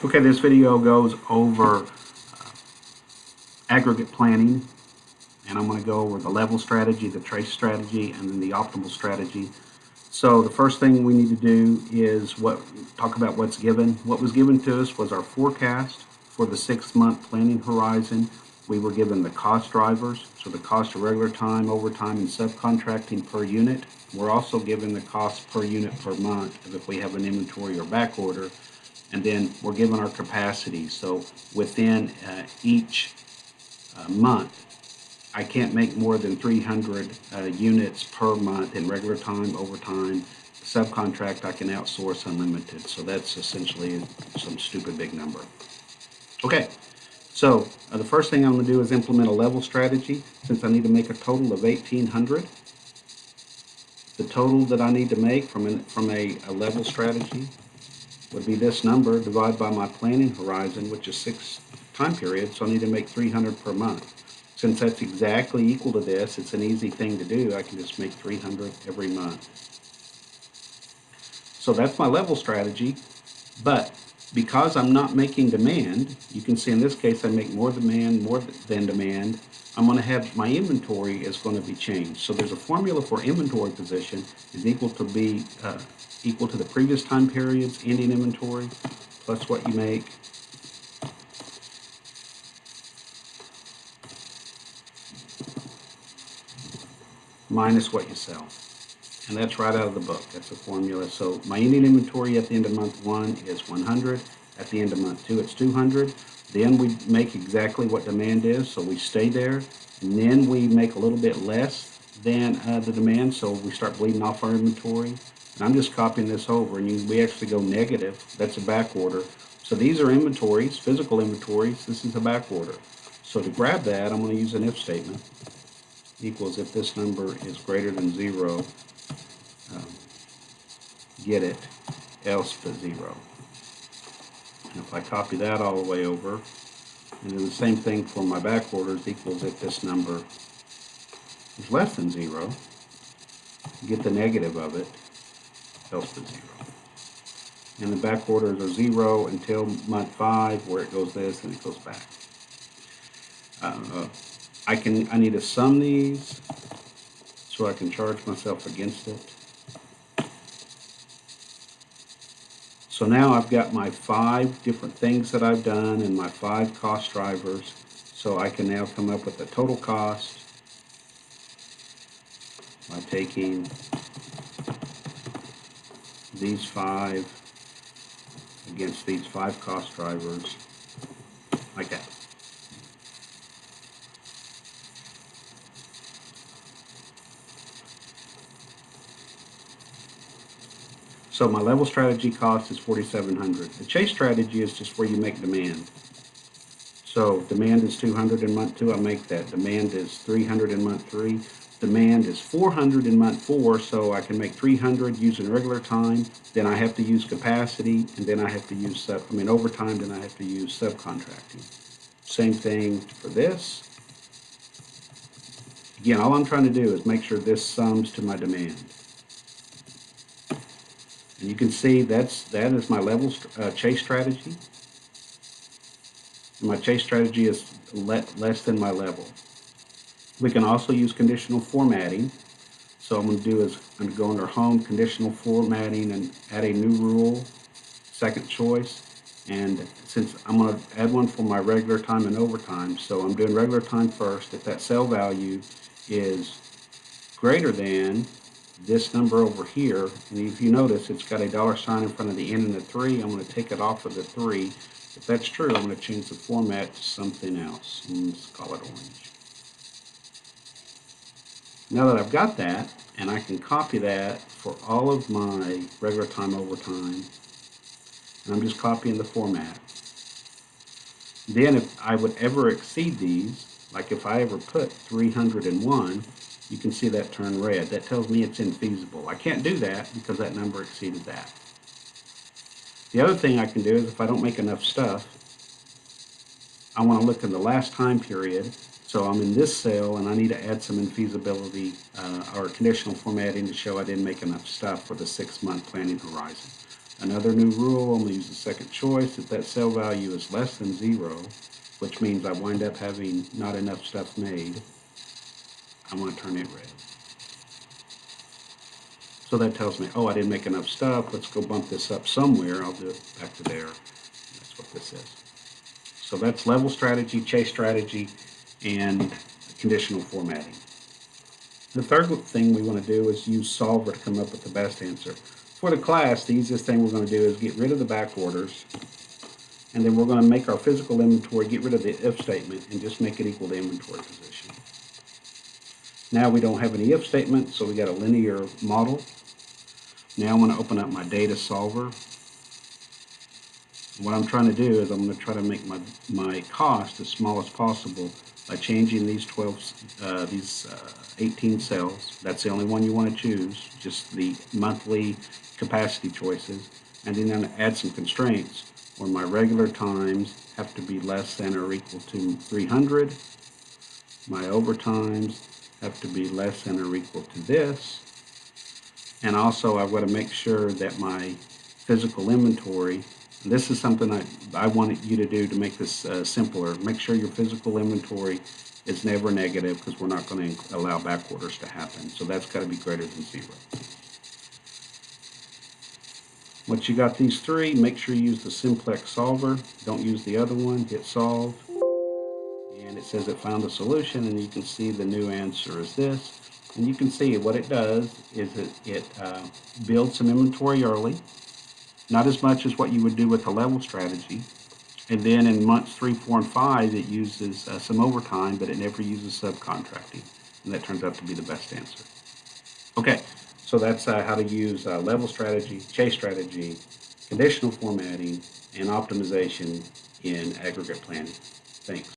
Okay, this video goes over aggregate planning, and I'm going to go over the level strategy, the trace strategy, and then the optimal strategy. So the first thing we need to do is talk about what's given. What was given to us was our forecast for the 6-month planning horizon. We were given the cost drivers, so the cost of regular time, overtime, and subcontracting per unit. We're also given the cost per unit per month if we have an inventory or back order. And then we're given our capacity. So within each month, I can't make more than 300 units per month in regular time, overtime. Subcontract, I can outsource unlimited. So that's essentially some stupid big number. Okay, so the first thing I'm going to do is implement a level strategy. Since I need to make a total of 1,800, the total that I need to make from a level strategy would be this number divided by my planning horizon, which is 6 time periods, so I need to make 300 per month. Since that's exactly equal to this, it's an easy thing to do. I can just make 300 every month. So that's my level strategy, but because I'm not making demand, you can see in this case I make more than demand, I'm going to have my inventory is going to be changed. So there's a formula for inventory position is equal to the previous time period's ending inventory plus what you make minus what you sell. And that's right out of the book. That's a formula. So my ending inventory at the end of month 1 is 100. At the end of month 2, it's 200. Then we make exactly what demand is, so we stay there. And then we make a little bit less than the demand, so we start bleeding off our inventory. And I'm just copying this over, and we actually go negative. That's a back order. So these are inventories, physical inventories. This is a back order. So to grab that, I'm going to use an if statement. Equals if this number is greater than 0, get it, else put 0. And if I copy that all the way over, and then the same thing for my back orders, equals if this number is less than 0, get the negative of it, else put 0. And the back orders are 0 until month 5, where it goes this and it goes back. I need to sum these so I can charge myself against it. So now I've got my 5 different things that I've done and my 5 cost drivers. So I can now come up with the total cost by taking these 5 against these 5 cost drivers, like that. So my level strategy cost is 4,700. The chase strategy is just where you make demand. So demand is 200 in month 2, I make that. Demand is 300 in month 3. Demand is 400 in month 4, so I can make 300 using regular time. Then I have to use capacity, and then I have to use overtime, then I have to use subcontracting. Same thing for this. Again, all I'm trying to do is make sure this sums to my demand. And you can see that is my level chase strategy. And my chase strategy is less than my level. We can also use conditional formatting. So I'm going to go under Home, Conditional Formatting, and add a new rule, second choice. And since I'm going to add one for my regular time and overtime, so I'm doing regular time first. If that cell value is greater than this number over here, and if you notice it's got a $sign in front of the N and the 3, I'm going to take it off of the 3. If that's true, I'm going to change the format to something else, and let's call it orange. Now that I've got that, and I can copy that for all of my regular time, overtime, and I'm just copying the format. Then if I would ever exceed these, like if I ever put 301, you can see that turn red. That tells me it's infeasible. I can't do that because that number exceeded that. The other thing I can do is if I don't make enough stuff, I want to look in the last time period. So I'm in this cell and I need to add some infeasibility or conditional formatting to show I didn't make enough stuff for the 6-month planning horizon. Another new rule, I'm going to use the second choice. If that cell value is less than 0, which means I wind up having not enough stuff made, I'm going to turn it red. So that tells me, oh, I didn't make enough stuff. Let's go bump this up somewhere. I'll do it back to there. That's what this is. So that's level strategy, chase strategy, and conditional formatting. The third thing we want to do is use solver to come up with the best answer. For the class, the easiest thing we're going to do is get rid of the back orders, and then we're going to make our physical inventory, get rid of the if statement, and just make it equal to inventory position. Now we don't have any if statement, so we got a linear model. Now I'm going to open up my data solver. What I'm trying to do is I'm going to try to make my cost as small as possible by changing these 18 cells. That's the only one you want to choose, just the monthly capacity choices. And then I'm going to add some constraints where my regular times have to be less than or equal to 300. My overtimes have to be less than or equal to this. And also I've got to make sure that my physical inventory, and this is something I wanted you to do to make this simpler, make sure your physical inventory is never negative, because we're not going to allow back orders to happen. So that's got to be greater than 0. Once you got these three, make sure you use the simplex solver. Don't use the other one. Hit solve. And it says it found a solution, and you can see the new answer is this. And you can see what it does is it builds some inventory early, not as much as what you would do with the level strategy. And then in months 3, 4, and 5, it uses some overtime, but it never uses subcontracting. And that turns out to be the best answer. Okay, so that's how to use level strategy, chase strategy, conditional formatting, and optimization in aggregate planning. Thanks.